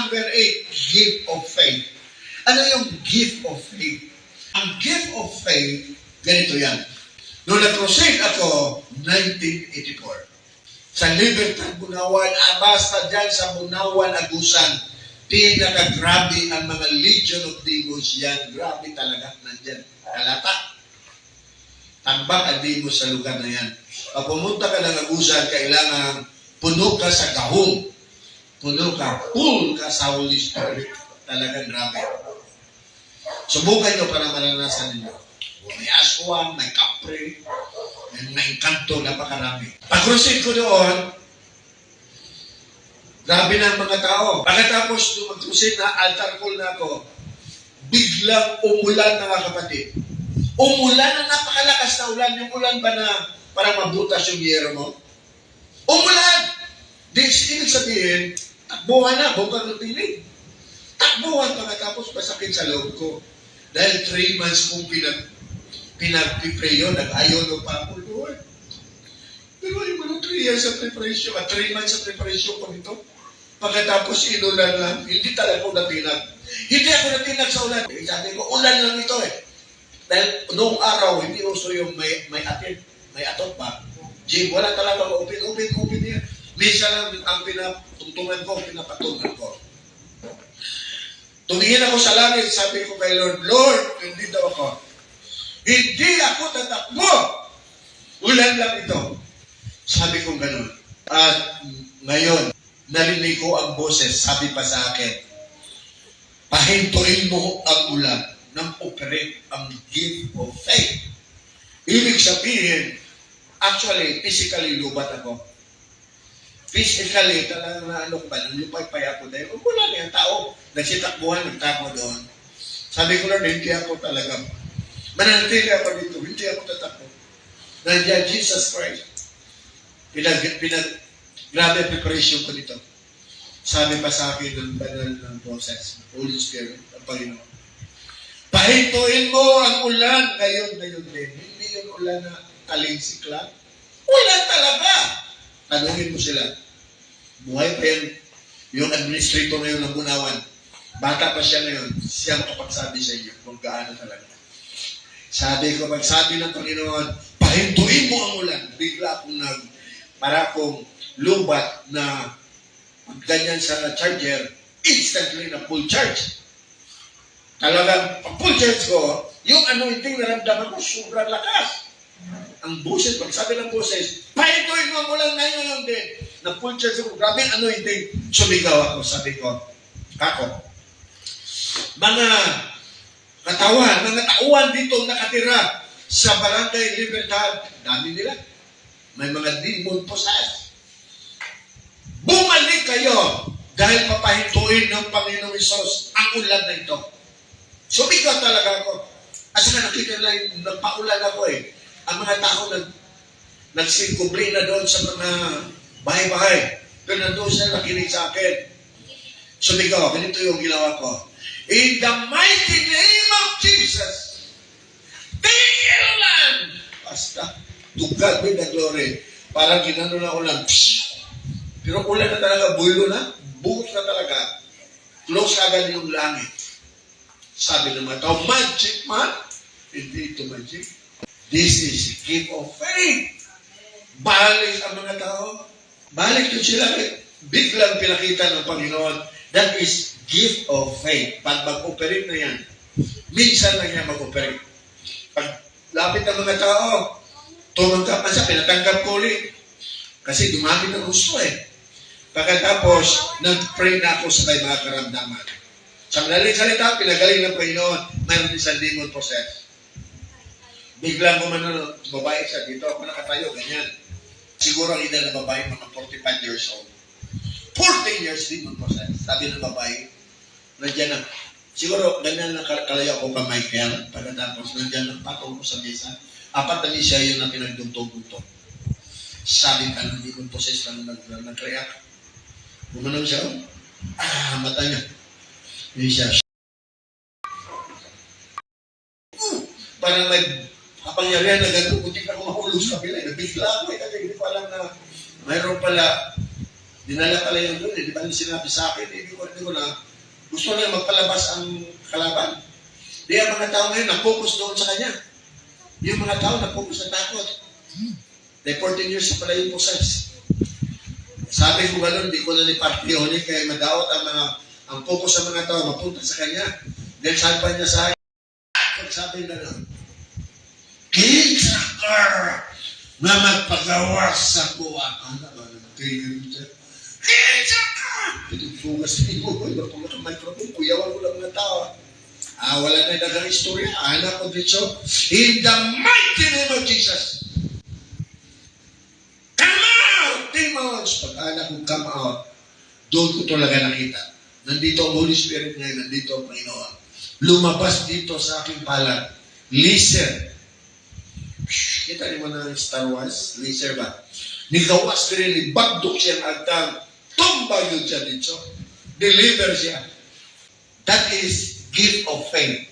number 8, gift of faith. Ano yung gift of faith? Ang gift of faith, ganito yan. Noong nag-crusade ako, 1984. Sa Libertad, Bunawan, basta dyan sa Bunawan, Agusan, pinakagrabe ang mga Legion of Demons yan. Grabe talaga, nandyan. Kalata. Tambak ang demons sa lugar na yan. Pag pumunta ka ng Agusan, kailangan puno ka sa gahong. Puno ka, full ka sa Holy Spirit. Talagang grabe. Subukan nyo para maranasan ninyo. May aswang, may kapre, may kanto, napakarami. Pag-crusade ko doon, grabe na ang mga tao. Pagkatapos mag-crusade na, altar call na ako, biglang umulan mga kapatid. Umulan na napakalakas na ulan. Yung ulan ba na parang mabutas yung yero mo? Umulan! Ibig sabihin, takbuhan na, bukang ng tinig. Takbuhan pagkatapos masakit sa loob ko. Dahil 3 months kong pinag-pray yun, nag-ayaw ng papo, Lord. Pero yung mga 3 years sa preparation, 3 months sa preparation ko nito. Pagkatapos inulan lang, hindi talaga ako natinag. Hindi ako natinag sa ulan. Sabi ko, ulan lang ito eh. Dahil noong araw, hindi uso yung may atot pa. Jim, wala talaga open yan. Minsan lang ang pinatungtungan ko, pinapatungan ko. Tumingin ako sa langit, sabi ko kay Lord, Lord, hindi daw ako. Hindi ako tatakbo. Ulan lang ito. Sabi ko ganun. At ngayon, narinig ko ang boses, sabi pa sa akin, pahintuin mo ang ulan nang operate ang gift of faith. Ibig sabihin, actually, physically lubat ako. Physically, talagang ano ba, lupay-pay ako dahil wala na yung tao. Nagsitakbuhan, nagtakbo doon. Sabi ko lang, hindi ako talaga. Mananatili ako dito, hindi ako tatakbo. Nandiyan, Jesus Christ. Grabe preparation ko dito. Sabi pa sa akin ng banal ng process, Holy Spirit, ang Panginoon. Pahintuin mo ang ulan ngayon din. Hindi yung ulan na taling-sikla. Ulan talaga. Tanungin mo sila. Buhay pa yan. Yung administrator ngayon ng Bunawan. Bata pa siya ngayon. Siya makapagsabi sa inyo kung gaano talaga. Sabi ko, pagsabi ng Panginoon, pahintuin mo ang ulan. Bigla akong para akong lubat na ganyan sa charger, instantly na full charge. Talagang pag full charge ko, yung anointing naramdaman ko, sobrang lakas. Ang boses, pag sabi ng boses, pahintuin mo lang ngayon din. Na full charge ko, grabe ang anointing. Sumigaw ako, sabi ko, kako. Mga katawan, mga tauhan dito nakatira sa Barangay Libertad, dami nila. May mga demon possessed. Bumalik kayo dahil papahintuin ng Panginoong Isos ang ulan na ito. Sumigaw talaga ako. Asa ka nakita lang, nagpaulan ako eh. Ang mga tao nagsikubli na doon sa mga bahay-bahay. Pero nandun sila nakinig sa akin. Sumigaw, ganito yung ginawa ko. In the mighty name of Jesus, tingin ulan! Basta, to God be the glory. Parang ginano na ulan. Pero ulan na talaga, bulo na, buhos na talaga. Close agad yung langit. Sabi ng mga tao, magic man? Hindi ito magic. This is gift of faith. Balik ang mga tao. Balik yun sila. Biglang pinakita ng Panginoon. That is gift of faith. Pag mag-operate na yan, minsan lang yan mag-operate. Pag lapit ng mga tao, tumanggap na siya, pinatanggap ko ulit. Kasi dumami ng gusto eh. Pagkatapos, nag-pray na ako sa may mga karamdaman. Sa madaling salita, pinagaling ng Panginoon, mayroon din sa demon possessed. Biglang gumano, babae siya, dito ako nakatayo, ganyan. Siguro ang edad na babae, mga 45 years old. 14 years demon possessed. Sabi ng babae, nandiyan na. Siguro, ganyan lang kalayo ako kamay kaya. Pagkatapos, nandiyan lang patong ko sa mesa. 4 na siya yun na pinagduntog-duntog. Sabi ka ng demon possessed lang nag-react. Gumanong siya, mata niya. Hindi siya. Parang may kapangyarihan na gano'n, kunti na ako mahulog sa kabila. Nabigla ako kasi hindi ko alam na mayroon pala Dinala pala yun doon, di ba yung sinabi sa akin, hindi ko na, gusto na magpalabas ang kalaban. Di ang mga tao ngayon, na-focus doon sa kanya. Yung mga tao, na-focus na takot. 14 years pala yung process. Sabi ko gano'n, di ko na ni-partiyonin, kaya madawat ang focus sa mga tao, mapunta sa kanya. Then sabi pa niya sa akin, sabi gano'n, Kinsa ka na magpagawas sa kuwa. Ano ba, nag-trigger siya. Kinsa ka! Pinagsugas niyo, iba pa mga microphone, kuyawan ko lang mga tao. Wala na dagang istorya. Anak ko dito, in the mighty name of Jesus. Come out! Demons! Pag anak ko come out, doon ko talaga nakita. Nandito ang Holy Spirit ngayon, nandito ang Panginoon. Lumabas dito sa aking palad. Listen. Kita niyo na ng Star Wars? Laser ba? Nigawas ko rin, bagdok siyang agtang. Tumbag yun siya dito. Deliver siya. That is gift of faith.